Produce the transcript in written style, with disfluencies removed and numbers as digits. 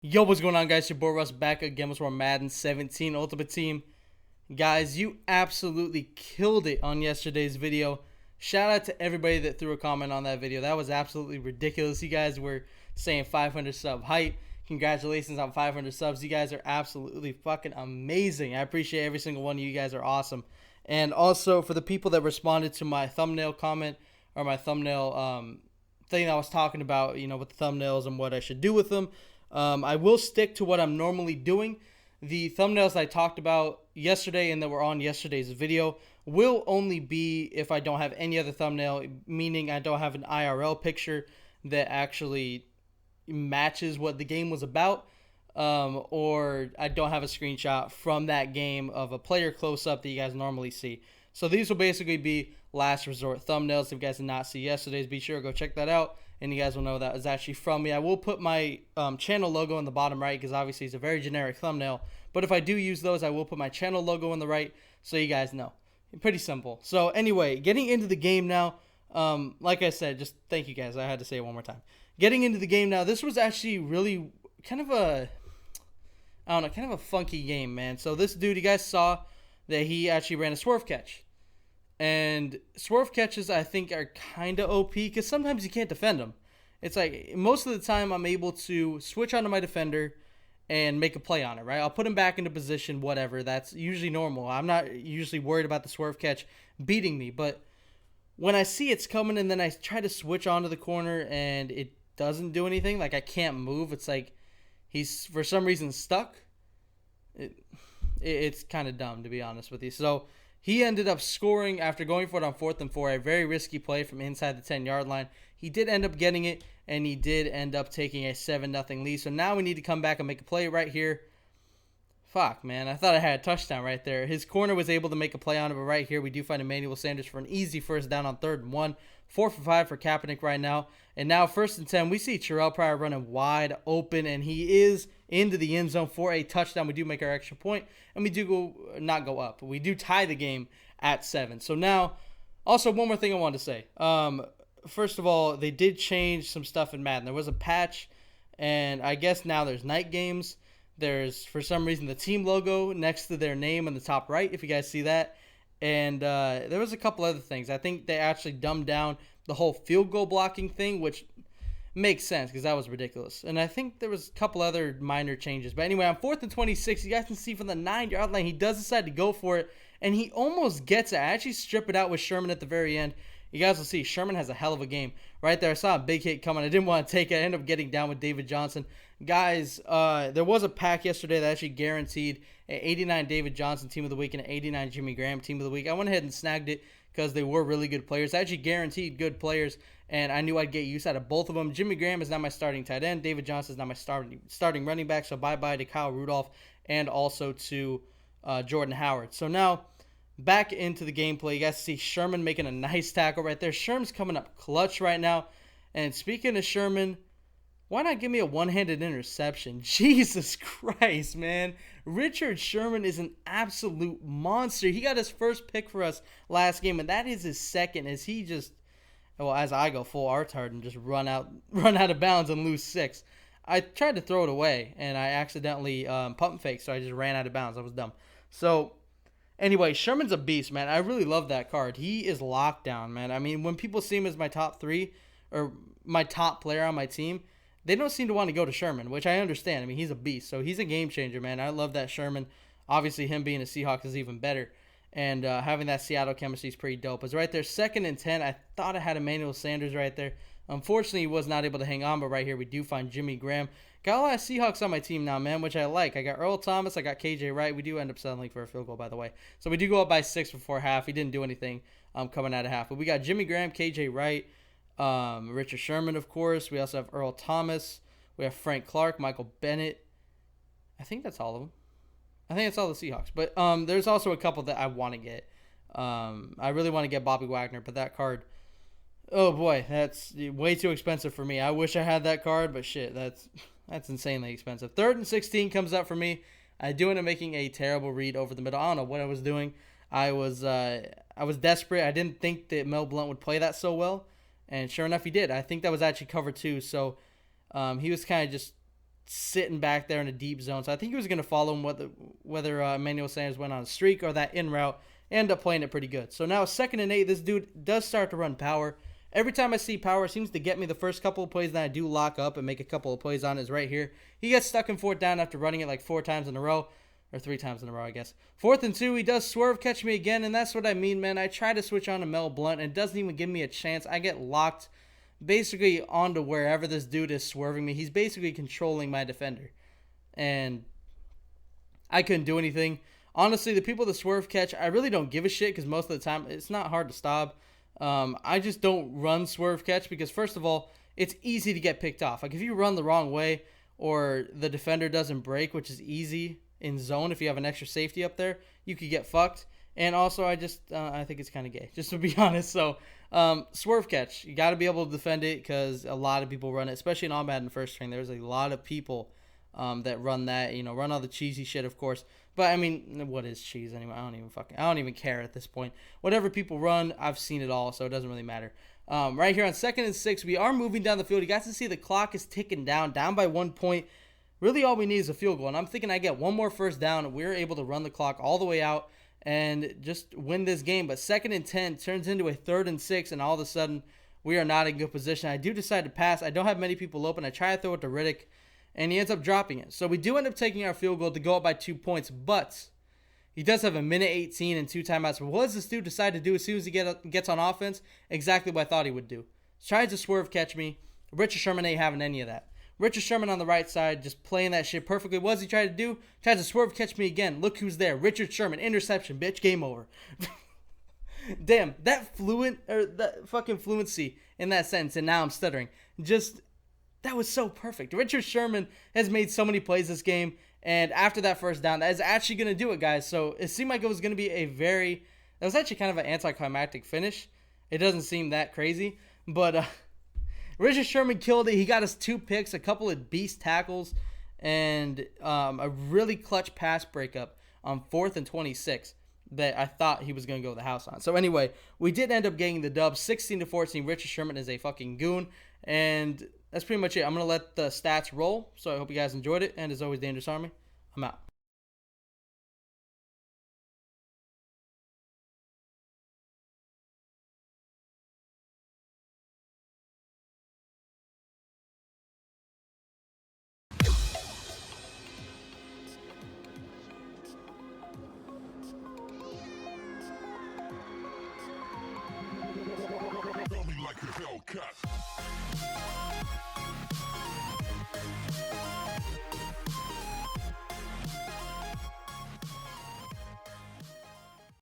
Yo, what's going on, guys? Your boy Russ back again with more Madden 17 Ultimate Team. Guys, you absolutely killed it on yesterday's video. Shout out to everybody that threw a comment on that video. That was absolutely ridiculous. You guys were saying 500 sub hype. Congratulations on 500 subs. You guys are absolutely fucking amazing. I appreciate every single one of you guys are awesome. And also, for the people that responded to my thumbnail comment or my thumbnail thing I was talking about, with the thumbnails and what I should do with them. I will stick to what I'm normally doing. The thumbnails I talked about yesterday and that were on yesterday's video will only be if I don't have any other thumbnail, meaning I don't have an IRL picture that actually matches what the game was about, or I don't have a screenshot from that game of a player close-up that you guys normally see. So these will basically be last resort thumbnails. If you guys did not see yesterday's, be sure to go check that out, and you guys will know that was actually from me. I will put my channel logo in the bottom right because obviously it's a very generic thumbnail. But if I do use those, I will put my channel logo in the right so you guys know. Pretty simple. So anyway, getting into the game now. Like I said, just thank you guys. I had to say it one more time. Getting into the game now. This was actually really kind of a, I don't know, kind of a funky game, man. So this dude, you guys saw that he actually ran a swerve catch. And swerve catches, I think, are kind of OP because sometimes you can't defend them. It's like most of the time I'm able to switch onto my defender and make a play on it, right? I'll put him back into position, whatever. That's usually normal. I'm not usually worried about the swerve catch beating me. But when I see it's coming and then I try to switch onto the corner and it doesn't do anything, like I can't move, it's like he's for some reason stuck. It's kind of dumb, to be honest with you. So he ended up scoring after going for it on 4th and 4, a very risky play from inside the 10-yard line. He did end up getting it, and he did end up taking a 7-0 lead. So now we need to come back and make a play right here. Fuck, man. I thought I had a touchdown right there. His corner was able to make a play on it, but right here we do find Emmanuel Sanders for an easy first down on 3rd and 1. 4 for 5 for Kaepernick right now. And now 1st and 10, we see Terrell Pryor running wide open, and he is into the end zone for a touchdown. We do make our extra point, and we do not go up. We do tie the game at 7. So now, also one more thing I wanted to say. First of all, they did change some stuff in Madden. There was a patch, and I guess now there's night games. There's, for some reason, the team logo next to their name on the top right, if you guys see that. And there was a couple other things. I think they actually dumbed down the whole field goal blocking thing, which makes sense because that was ridiculous. And I think there was a couple other minor changes. But anyway, on 4th and 26, you guys can see from the 9-yard line, he does decide to go for it, and he almost gets it. I actually strip it out with Sherman at the very end. You guys will see Sherman has a hell of a game. Right there, I saw a big hit coming. I didn't want to take it. I ended up getting down with David Johnson. Guys, there was a pack yesterday that actually guaranteed an 89 David Johnson Team of the Week and an 89 Jimmy Graham Team of the Week. I went ahead and snagged it because they were really good players. I actually guaranteed good players, and I knew I'd get use out of both of them. Jimmy Graham is now my starting tight end. David Johnson is now my starting running back, so bye-bye to Kyle Rudolph and also to Jordan Howard. So now, back into the gameplay. You guys see Sherman making a nice tackle right there. Sherman's coming up clutch right now. And speaking of Sherman, why not give me a one-handed interception? Jesus Christ, man. Richard Sherman is an absolute monster. He got his first pick for us last game, and that is his second as he just, well, as I go full R-tard and just run out of bounds and lose 6. I tried to throw it away, and I accidentally pump fake, so I just ran out of bounds. I was dumb. So anyway, Sherman's a beast, man. I really love that card. He is locked down, man. I mean, when people see him as my top 3 or my top player on my team, they don't seem to want to go to Sherman, which I understand. I mean, he's a beast, so he's a game changer, man. I love that Sherman. Obviously, him being a Seahawk is even better, and having that Seattle chemistry is pretty dope. It's right there, 2nd and 10. I thought I had Emmanuel Sanders right there. Unfortunately, he was not able to hang on, but right here we do find Jimmy Graham. Got a lot of Seahawks on my team now, man, which I like. I got Earl Thomas. I got KJ Wright. We do end up settling for a field goal, by the way. So we do go up by 6 before half. He didn't do anything coming out of half. But we got Jimmy Graham, KJ Wright, Richard Sherman, of course. We also have Earl Thomas. We have Frank Clark, Michael Bennett. I think that's all of them. I think that's all the Seahawks. But there's also a couple that I want to get. I really want to get Bobby Wagner, but that card, oh boy, that's way too expensive for me. I wish I had that card, but shit, that's insanely expensive. 3rd and 16 comes up for me. I do end up making a terrible read over the middle. I don't know what I was doing. I was desperate. I didn't think that Mel Blount would play that so well, and sure enough, he did. I think that was actually cover 2, so he was kind of just sitting back there in a deep zone. So I think he was going to follow him whether Emmanuel Sanders went on a streak or that in route. Ended up playing it pretty good. So now 2nd and 8, this dude does start to run power. Every time I see power, it seems to get me the first couple of plays that I do lock up and make a couple of plays on is right here. He gets stuck in 4th down after running it like 4 times in a row. Or 3 times in a row, I guess. 4th and 2, he does swerve catch me again, and that's what I mean, man. I try to switch on to Mel Blount, and it doesn't even give me a chance. I get locked basically onto wherever this dude is swerving me. He's basically controlling my defender. And I couldn't do anything. Honestly, the people that swerve catch, I really don't give a shit because most of the time it's not hard to stop. I just don't run swerve catch because, first of all, it's easy to get picked off. Like, if you run the wrong way or the defender doesn't break, which is easy in zone, if you have an extra safety up there, you could get fucked. And also, I think it's kind of gay, just to be honest. So, swerve catch, you got to be able to defend it because a lot of people run it, especially in all Madden first string. There's a lot of people that run that, run all the cheesy shit, of course. But I mean, what is cheese anyway? I don't even care at this point. Whatever people run, I've seen it all, so it doesn't really matter. Right here on 2nd and 6, we are moving down the field. You guys can see the clock is ticking down by 1 point. Really, all we need is a field goal, and I'm thinking I get one more first down, and we're able to run the clock all the way out and just win this game. But 2nd and 10 turns into a 3rd and 6, and all of a sudden, we are not in good position. I do decide to pass. I don't have many people open. I try to throw it to Riddick, and he ends up dropping it. So we do end up taking our field goal to go up by 2 points, but he does have a minute 18 and 2 timeouts. But what does this dude decide to do as soon as he gets on offense? Exactly what I thought he would do. Tries to swerve catch me. Richard Sherman ain't having any of that. Richard Sherman on the right side, just playing that shit perfectly. What does he try to do? Tries to swerve catch me again. Look who's there. Richard Sherman. Interception, bitch. Game over. Damn, that fucking fluency in that sentence, and now I'm stuttering. That was so perfect. Richard Sherman has made so many plays this game, and after that first down, that is actually going to do it, guys. So it seemed like it was going to be that was actually kind of an anticlimactic finish. It doesn't seem that crazy, but Richard Sherman killed it. He got us 2 picks, a couple of beast tackles, and a really clutch pass breakup on 4th and 26 that I thought he was going to go to the house on. So anyway, we did end up getting the dub, 16-14. Richard Sherman is a fucking goon, and that's pretty much it. I'm going to let the stats roll, so I hope you guys enjoyed it, and as always, Dangerous Army, I'm out.